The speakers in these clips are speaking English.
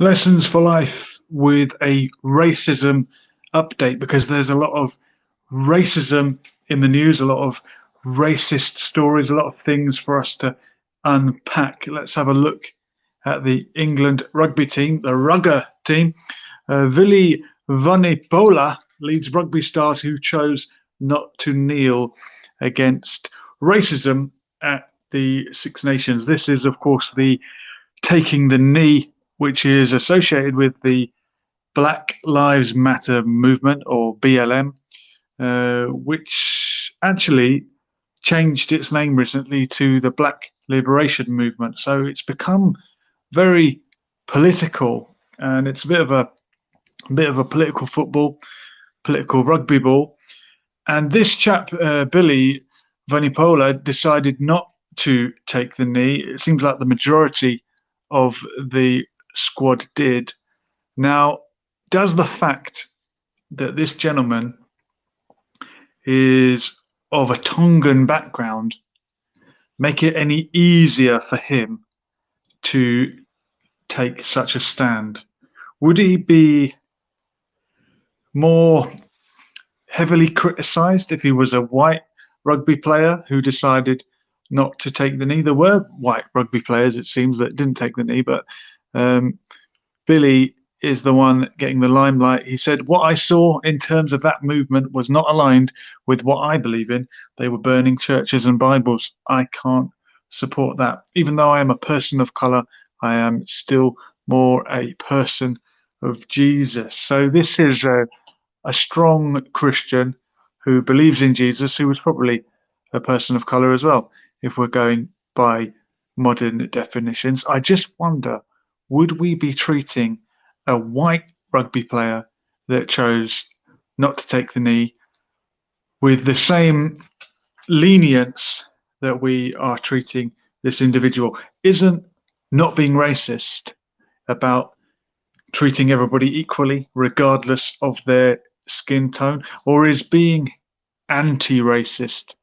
Lessons for life with a racism update, because there's a lot of racism in the news, a lot of racist stories, a lot of things for us to unpack. Let's have a look at the England rugby team, the Rugger team. Vili Vunipola leads rugby stars who chose not to kneel against racism at the Six Nations. This is, of course, the taking the knee, which is associated with the Black Lives Matter movement, or BLM, which actually changed its name recently to the Black Liberation Movement. So it's become very political, and it's a bit of a political football, political rugby ball. And this chap, Billy Vunipola, decided not to take the knee. It seems like the majority of the squad did. Now, does the fact that this gentleman is of a Tongan background make it any easier for him to take such a stand? Would he be more heavily criticised if he was a white rugby player who decided not to take the knee? There were white rugby players, it seems, that didn't take the knee, but Billy is the one getting the limelight. He said, "What I saw in terms of that movement was not aligned with what I believe in. They were burning churches and Bibles. I can't support that. Even though I am a person of colour, I am still more a person of Jesus." So this is a strong Christian who believes in Jesus, who was probably a person of colour as well, if we're going by modern definitions. I just wonder, would we be treating a white rugby player that chose not to take the knee with the same lenience that we are treating this individual? Isn't not being racist about treating everybody equally, regardless of their skin tone? Or is being anti-racist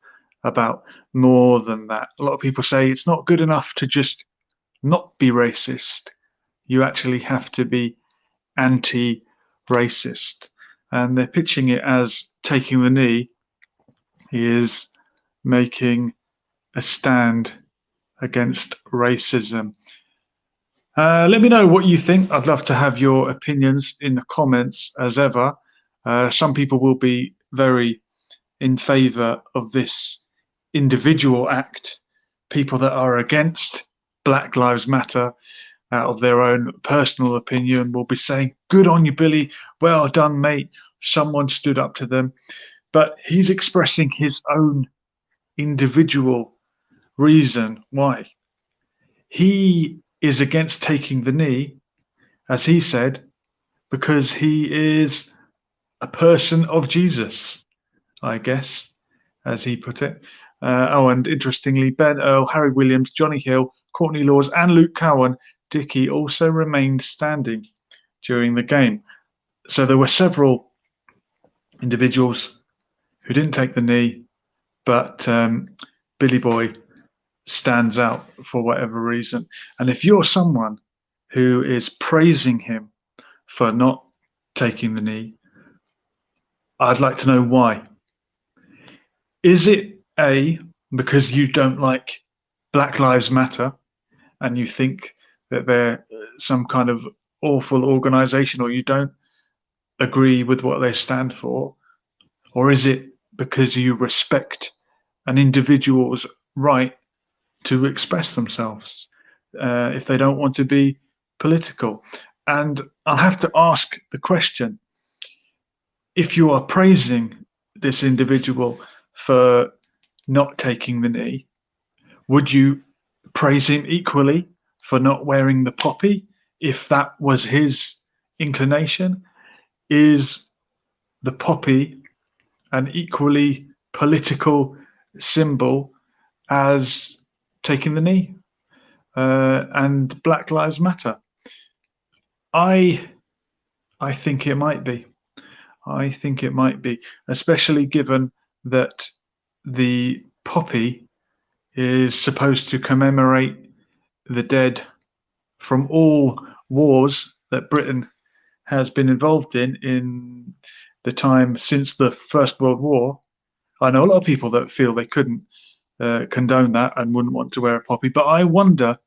about more than that? A lot of people say it's not good enough to just not be racist. You actually have to be anti-racist. And they're pitching it as taking the knee is making a stand against racism. Let me know what you think. I'd love to have your opinions in the comments as ever. Some people will be very in favour of this individual act. People that are against Black Lives Matter, out of their own personal opinion, will be saying, "Good on you, Billy. Well done, mate. Someone stood up to them." But he's expressing his own individual reason why. He is against taking the knee, as he said, because he is a person of Jesus, I guess, as he put it. And interestingly, Ben Earl, Harry Williams, Johnny Hill, Courtney Laws, and Luke Cowan, Dickey, also remained standing during the game. So there were several individuals who didn't take the knee, but Billy Boy stands out for whatever reason. And if you're someone who is praising him for not taking the knee, I'd like to know why. Is it A, because you don't like Black Lives Matter and you think that they're some kind of awful organization, or you don't agree with what they stand for? Or is it because you respect an individual's right to express themselves if they don't want to be political? And I'll have to ask the question, if you are praising this individual for not taking the knee, would you praise him equally for not wearing the poppy if that was his inclination? Is the poppy an equally political symbol as taking the knee and Black Lives Matter? I think it might be. I think it might be, especially given that the poppy is supposed to commemorate the dead from all wars that Britain has been involved in the time since the First World War. I know a lot of people that feel they couldn't condone that and wouldn't want to wear a poppy, but I wonder,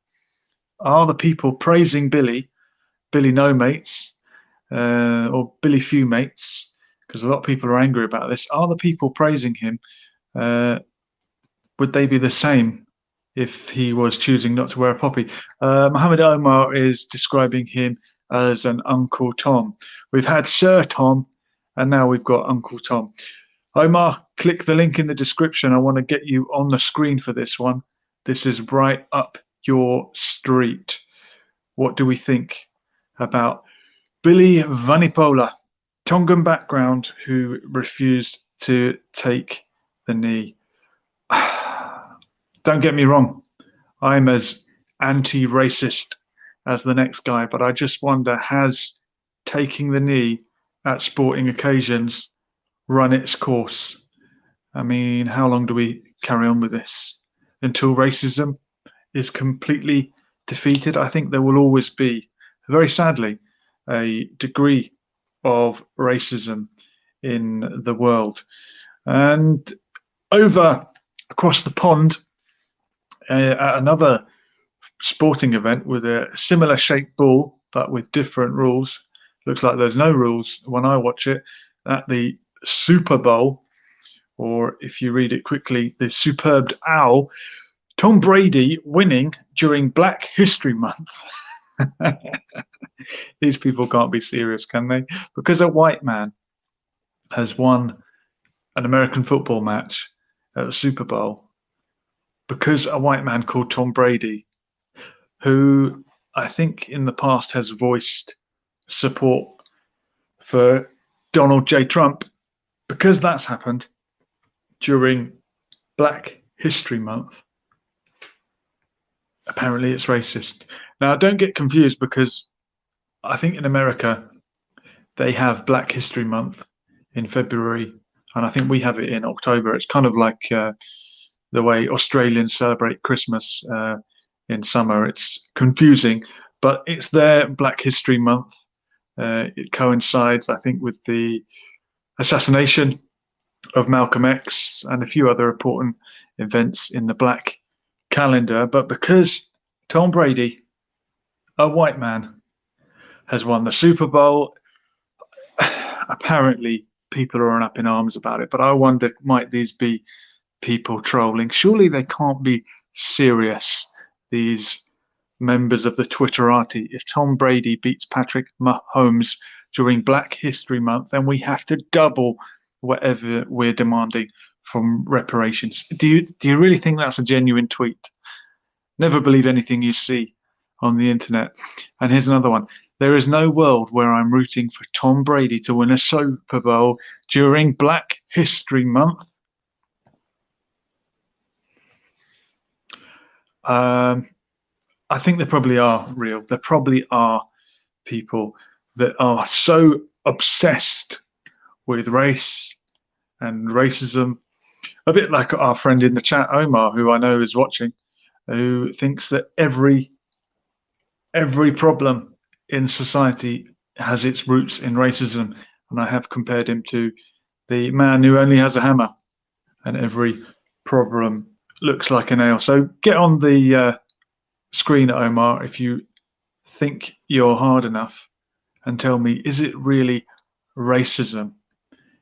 are the people praising Billy No Mates, or Billy Few Mates, because a lot of people are angry about this, are the people praising him, would they be the same if he was choosing not to wear a poppy? Mohammed Omar is describing him as an Uncle Tom. We've had Sir Tom, and now we've got Uncle Tom. Omar, click the link in the description. I want to get you on the screen for this one. This is right up your street. What do we think about Billy Vunipola, Tongan background, who refused to take the knee? Don't get me wrong, I'm as anti-racist as the next guy, but I just wonder, has taking the knee at sporting occasions run its course? I mean, how long do we carry on with this? Until racism is completely defeated? I think there will always be, very sadly, a degree of racism in the world. And over across the pond, at another sporting event with a similar shaped ball but with different rules. Looks like there's no rules when I watch it. At the Suprbowl, or if you read it quickly, the Superb Owl, Tom Brady winning during Black History Month. These people can't be serious, can they? Because a white man has won an American football match at the Super Bowl, because a white man called Tom Brady, who I think in the past has voiced support for Donald J. Trump, because that's happened during Black History Month, apparently it's racist. Now, don't get confused, because I think in America they have Black History Month in February, and I think we have it in October. It's kind of like the way Australians celebrate Christmas in summer. It's confusing, but it's their Black History Month. It coincides, I think, with the assassination of Malcolm X and a few other important events in the Black calendar. But because Tom Brady, a white man, has won the Super Bowl, apparently people are up in arms about it. But I wonder, might these be people trolling? Surely they can't be serious, these members of the Twitterati. If Tom Brady beats Patrick Mahomes during Black History Month, then we have to double whatever we're demanding from reparations. Do you really think that's a genuine tweet? Never believe anything you see on the internet. And here's another one. There is no world where I'm rooting for Tom Brady to win a Super Bowl during Black History Month. I think there probably are real. There probably are people that are so obsessed with race and racism, a bit like our friend in the chat, Omar, who I know is watching, who thinks that every problem in society has its roots in racism. And I have compared him to the man who only has a hammer, and every problem looks like a nail. So get on the screen, Omar, if you think you're hard enough, and tell me, is it really racism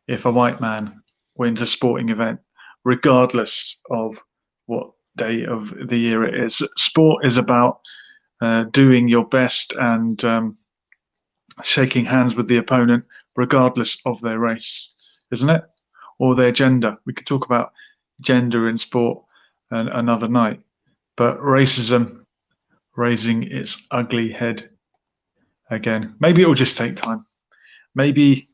if a white man wins a sporting event, regardless of what day of the year it is? Sport is about doing your best and shaking hands with the opponent, regardless of their race, isn't it? Or their gender. We could talk about gender in sport another night. But racism raising its ugly head again. Maybe it will just take time. Maybe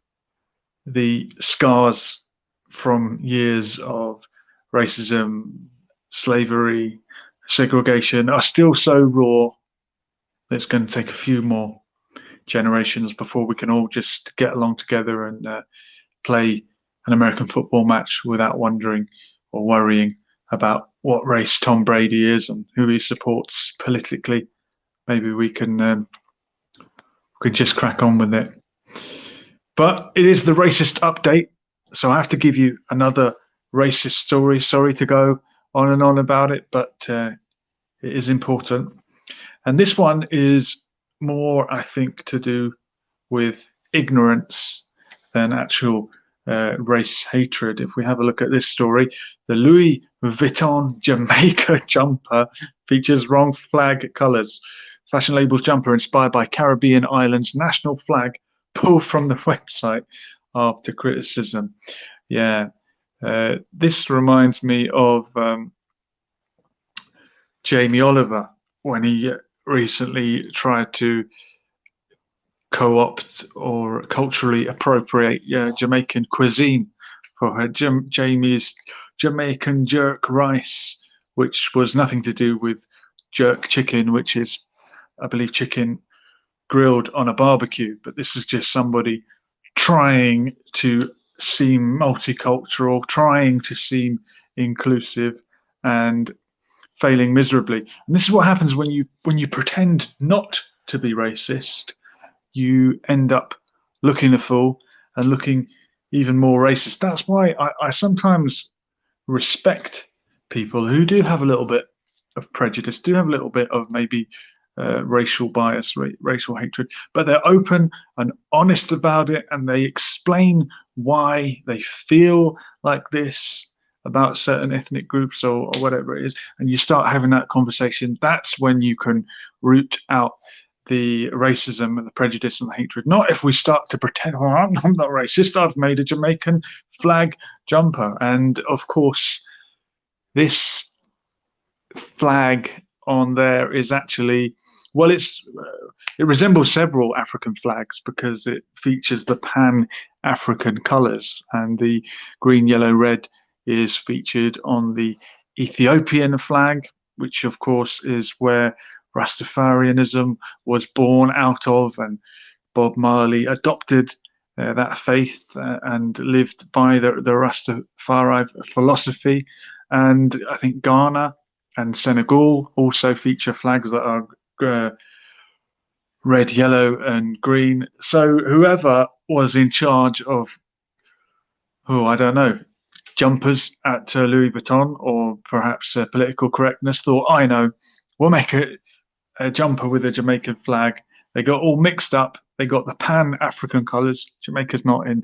the scars from years of racism, slavery, segregation are still so raw that it's going to take a few more generations before we can all just get along together and play an American football match without wondering or worrying about what race Tom Brady is and who he supports politically. Maybe we can we could just crack on with it. But it is the racist update, so I have to give you another racist story. Sorry to go on and on about it, but it is important. And this one is more, I think, to do with ignorance than actual race hatred. If we have a look at this story, the Louis Vuitton Jamaica jumper features wrong flag colours. Fashion label's jumper inspired by Caribbean islands' national flag pulled from the website after criticism. Yeah, this reminds me of Jamie Oliver when he recently tried to co-opt or culturally appropriate Jamaican cuisine for her Jamie's Jamaican jerk rice, which was nothing to do with jerk chicken, which is, I believe, chicken grilled on a barbecue. But this is just somebody trying to seem multicultural, trying to seem inclusive, and failing miserably. And this is what happens when you pretend not to be racist. You end up looking a fool and looking even more racist. That's why I sometimes respect people who do have a little bit of prejudice, do have a little bit of maybe racial bias, racial hatred, but they're open and honest about it, and they explain why they feel like this about certain ethnic groups or whatever it is, and you start having that conversation. That's when you can root out the racism and the prejudice and the hatred. Not if we start to pretend, oh, I'm not racist, I've made a Jamaican flag jumper. And of course, this flag on there is actually, well, it resembles several African flags because it features the Pan-African colours, and the green, yellow, red is featured on the Ethiopian flag, which of course is where Rastafarianism was born out of, and Bob Marley adopted that faith and lived by the Rastafari philosophy. And I think Ghana and Senegal also feature flags that are red, yellow, and green. So whoever was in charge of, I don't know, jumpers at Louis Vuitton, or perhaps political correctness, thought, I know, we'll make a jumper with a Jamaican flag. They got all mixed up. They got the Pan-African colours. Jamaica's not in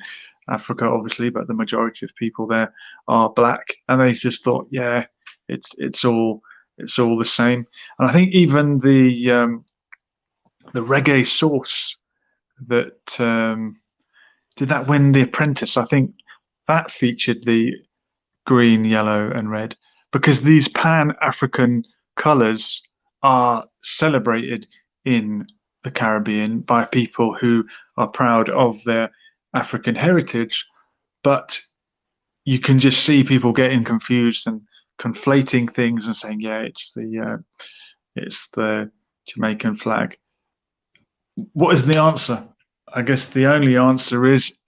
Africa, obviously, but the majority of people there are black, and they just thought, yeah, it's all the same. And I think even the reggae sauce that did that win The Apprentice, I think that featured the green, yellow, and red, because these Pan-African colours are celebrated in the Caribbean by people who are proud of their African heritage. But you can just see people getting confused and conflating things and saying, yeah, it's the Jamaican flag. What is the answer? I guess the only answer is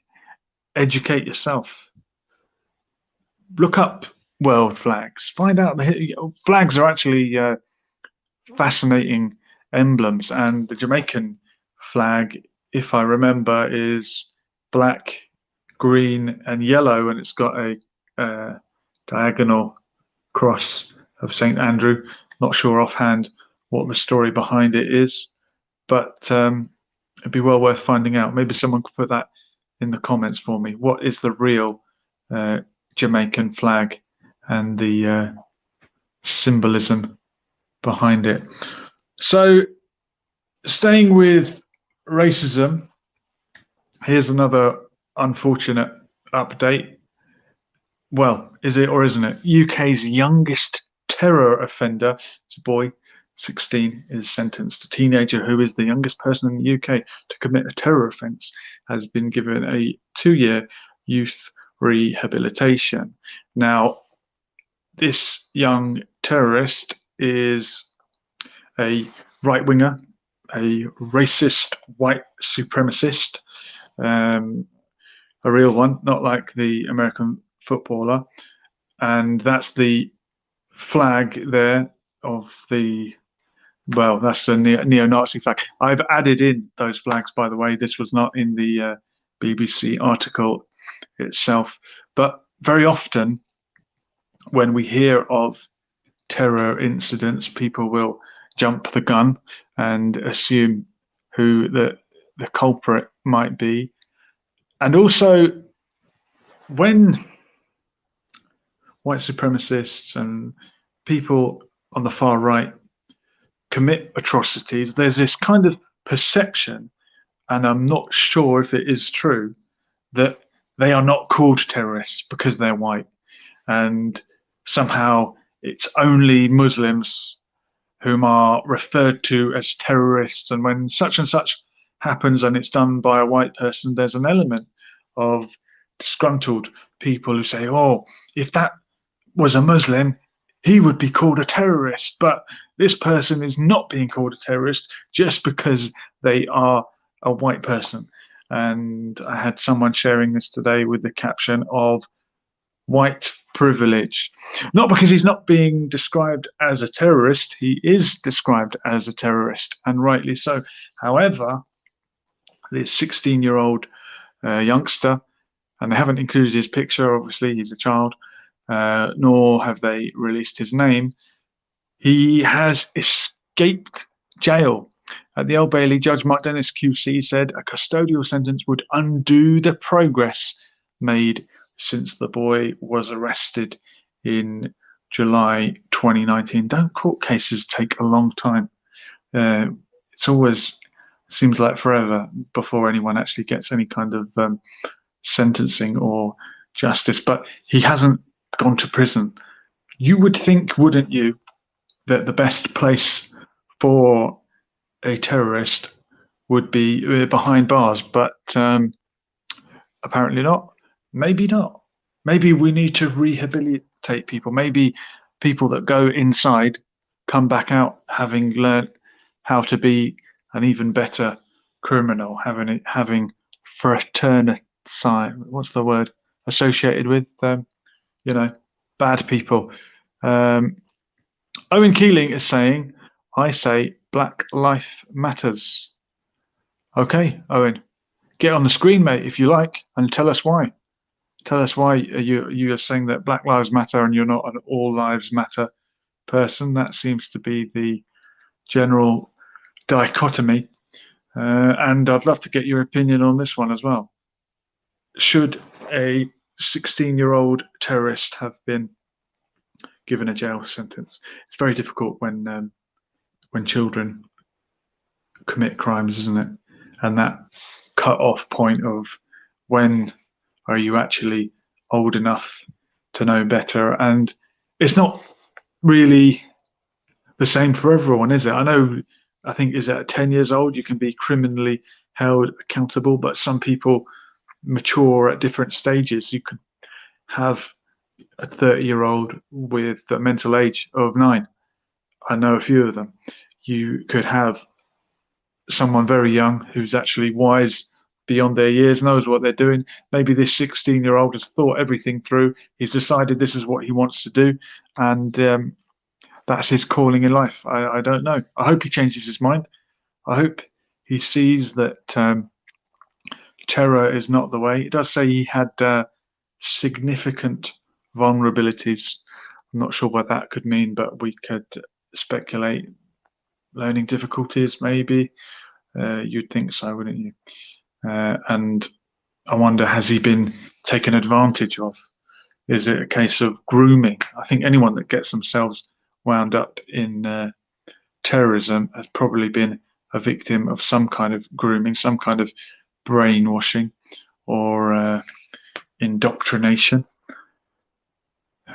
educate yourself. Look up world flags. Find out flags are actually fascinating emblems, and the Jamaican flag, if I remember, is black, green, and yellow, and it's got a diagonal cross of St. Andrew. Not sure offhand what the story behind it is, but it'd be well worth finding out. Maybe someone could put that in the comments for me. What is the real Jamaican flag and the symbolism behind it? So, staying with racism, here's another unfortunate update. Well, is it or isn't it? UK's youngest terror offender, it's a boy, 16, is sentenced. A teenager who is the youngest person in the UK to commit a terror offence has been given a 2-year youth rehabilitation. Now, this young terrorist is a right-winger, a racist white supremacist, a real one, not like the American footballer. And that's the flag there of the Well, that's a neo-Nazi flag. I've added in those flags, by the way. This was not in the BBC article itself. But very often, when we hear of terror incidents, people will jump the gun and assume who the culprit might be. And also, when white supremacists and people on the far right commit atrocities, there's this kind of perception, and I'm not sure if it is true, that they are not called terrorists because they're white. And somehow it's only Muslims whom are referred to as terrorists. And when such and such happens and it's done by a white person, there's an element of disgruntled people who say, oh, if that was a Muslim, he would be called a terrorist. But this person is not being called a terrorist just because they are a white person. And I had someone sharing this today with the caption of white privilege. Not because he's not being described as a terrorist, he is described as a terrorist, and rightly so. However, this 16-year-old youngster, and they haven't included his picture, obviously, he's a child, nor have they released his name. He has escaped jail. At the Old Bailey, Judge Mark Dennis QC said a custodial sentence would undo the progress made since the boy was arrested in July 2019. Don't court cases take a long time? It's always seems like forever before anyone actually gets any kind of sentencing or justice. But he hasn't gone to prison. You would think, wouldn't you, that the best place for a terrorist would be behind bars, but apparently not. Maybe not. Maybe we need to rehabilitate people. Maybe people that go inside come back out having learnt how to be an even better criminal, having fraternity. What's the word associated with bad people? Owen Keeling is saying, I say Black Life Matters. Okay, Owen, get on the screen, mate, if you like, and tell us why. Tell us why you are saying that Black Lives Matter and you're not an All Lives Matter person. That seems to be the general dichotomy. And I'd love to get your opinion on this one as well. Should a 16-year-old terrorist have been given a jail sentence? It's very difficult when children commit crimes, isn't it? And that cut-off point of when are you actually old enough to know better? And it's not really the same for everyone, is it? I think is at 10 years old you can be criminally held accountable, but some people mature at different stages. You could have a 30-year-old with a mental age of 9. I know a few of them. You could have someone very young who's actually wise beyond their years, knows what they're doing. Maybe this 16-year-old has thought everything through. He's decided this is what he wants to do, and that's his calling in life. I don't know. I hope he changes his mind. I hope he sees that terror is not the way. It does say he had significant vulnerabilities. I'm not sure what that could mean, but we could speculate. Learning difficulties, maybe. You'd think so, wouldn't you? And I wonder, has he been taken advantage of? Is it a case of grooming? I think anyone that gets themselves wound up in terrorism has probably been a victim of some kind of grooming, some kind of brainwashing or indoctrination.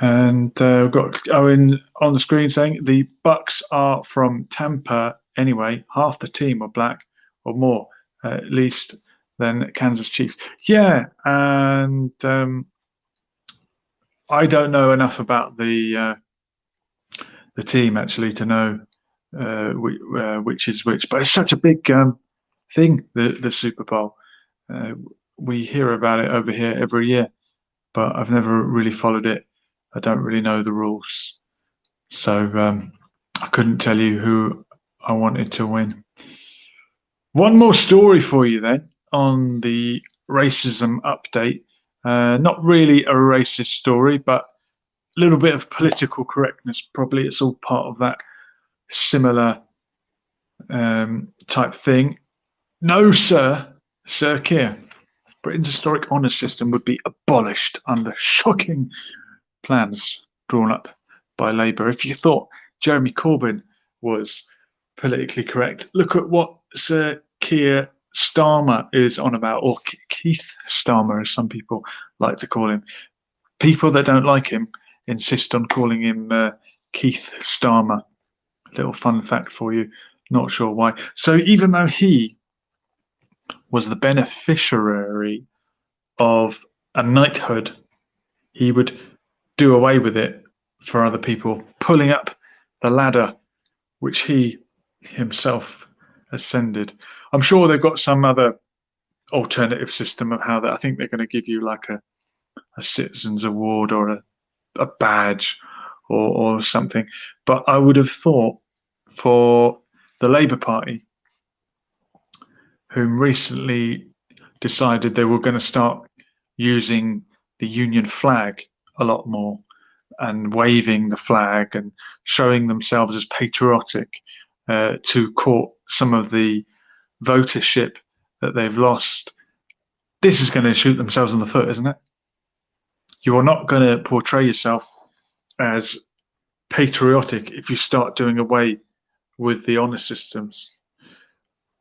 And we've got Owen on the screen saying the Bucks are from Tampa anyway. Half the team are black or more, at least, than Kansas Chiefs. Yeah, and I don't know enough about the team actually to know which is which. But it's such a big thing, the Super Bowl. We hear about it over here every year, but I've never really followed it. I don't really know the rules, so I couldn't tell you who I wanted to win. One more story for you then on the racism update. Not really a racist story, but a little bit of political correctness. Probably it's all part of that similar type thing. No, Sir Keir. Britain's historic honours system would be abolished under shocking plans drawn up by Labour. If you thought Jeremy Corbyn was politically correct, look at what Sir Keir Starmer is on about, or Keith Starmer, as some people like to call him. People that don't like him insist on calling him Keith Starmer. Little fun fact for you, not sure why. So even though he was the beneficiary of a knighthood, he would do away with it for other people, pulling up the ladder which he himself ascended. I'm sure they've got some other alternative system of how that. I think they're going to give you like a citizen's award or a badge or something. But I would have thought for the Labour Party, whom recently decided they were going to start using the Union flag a lot more and waving the flag and showing themselves as patriotic to court some of the votership that they've lost. This is going to shoot themselves in the foot, isn't it? You are not going to portray yourself as patriotic if you start doing away with the honour systems.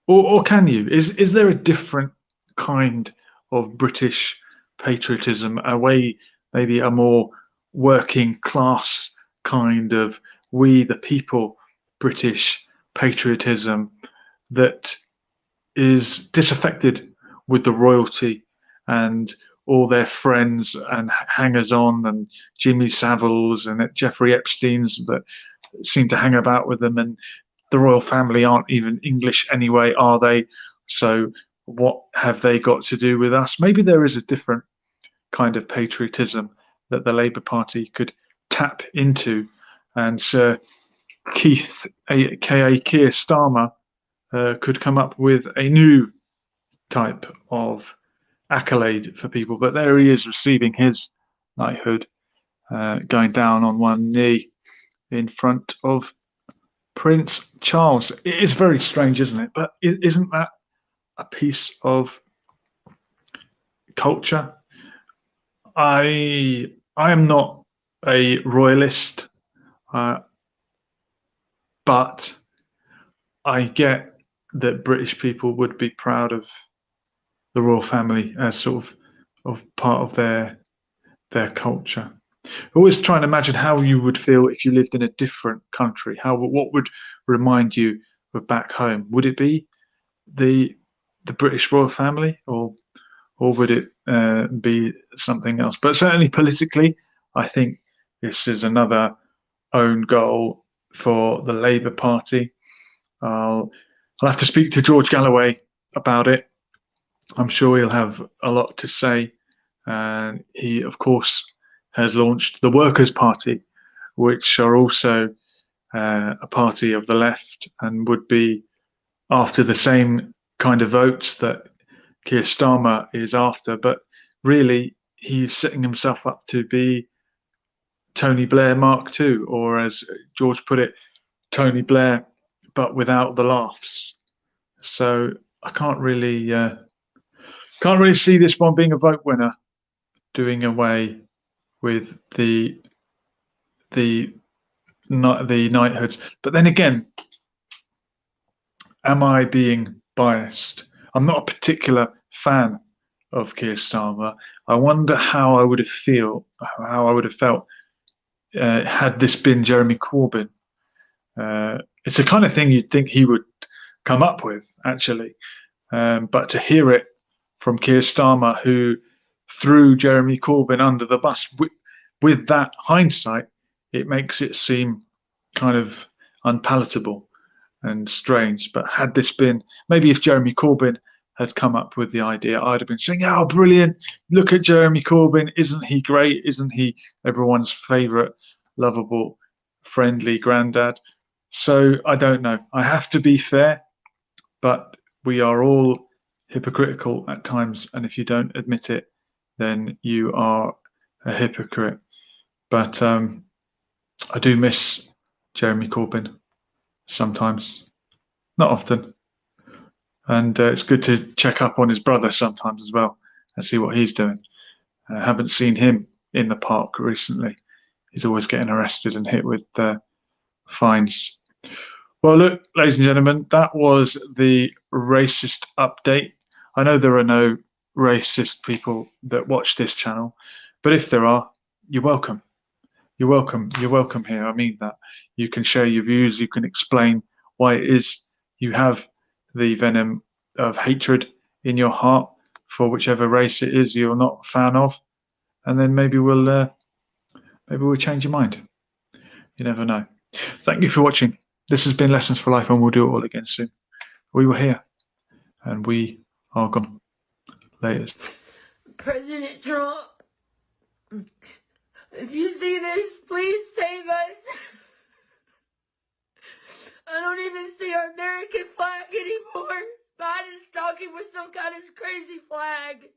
Or can you? Is there a different kind of British patriotism, a way, maybe a more working class kind of we the people British patriotism that is disaffected with the royalty and all their friends and hangers-on and Jimmy Saviles and Jeffrey Epstein's that seem to hang about with them, and the royal family aren't even English anyway, are they? So what have they got to do with us? Maybe there is a different kind of patriotism that the Labour Party could tap into, and Sir Keith, aka Keir Starmer, could come up with a new type of accolade for people. But there he is receiving his knighthood, going down on one knee in front of Prince Charles. It is very strange, isn't it? But isn't that a piece of culture? I am not a royalist, but I get that British people would be proud of the royal family as sort of part of their culture. Always trying to imagine how you would feel if you lived in a different country. What would remind you of back home? Would it be the British royal family, or would it be something else? But certainly politically, I think this is another own goal for the Labour Party. I'll have to speak to George Galloway about it. I'm sure he'll have a lot to say. And he, of course, has launched the Workers' Party, which are also a party of the left and would be after the same kind of votes that Keir Starmer is after. But really, he's setting himself up to be Tony Blair Mark II, or as George put it, Tony Blair, but without the laughs. So I can't really see this one being a vote winner, doing away with the knighthoods. But then again, am I being biased? I'm not a particular fan of Keir Starmer. I wonder how I would have felt had this been Jeremy Corbyn. It's the kind of thing you'd think he would come up with, actually. But to hear it from Keir Starmer, who threw Jeremy Corbyn under the bus, with that hindsight, it makes it seem kind of unpalatable and strange. But had this been, maybe if Jeremy Corbyn had come up with the idea, I'd have been saying, oh, brilliant, look at Jeremy Corbyn, isn't he great? Isn't he everyone's favourite, lovable, friendly granddad? So I don't know. I have to be fair, but we are all hypocritical at times, and if you don't admit it, then you are a hypocrite. But I do miss Jeremy Corbyn sometimes, not often, and it's good to check up on his brother sometimes as well and see what he's doing. I haven't seen him in the park recently. He's always getting arrested and hit with fines. Well, look, ladies and gentlemen, that was the racist update. I know there are no racist people that watch this channel, but if there are, you're welcome. You're welcome. You're welcome here. I mean that. You can share your views. You can explain why it is you have the venom of hatred in your heart for whichever race it is you're not a fan of, and then maybe we'll change your mind. You never know. Thank you for watching. This has been Lessons for Life, and we'll do it all again soon. We were here, and we are gone. Later. President Trump, if you see this, please save us. I don't even see our American flag anymore. Biden's talking with some kind of crazy flag.